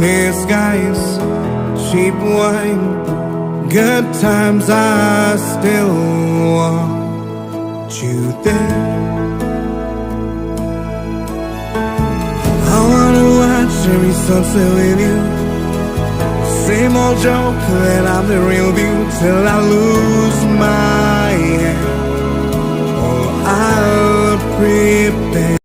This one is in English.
clear skies, cheap wine, good times. I still want you there. I wanna watch every sunset with you. Same old joke that I'm the real view till I lose my head. Oh, I'll prepare.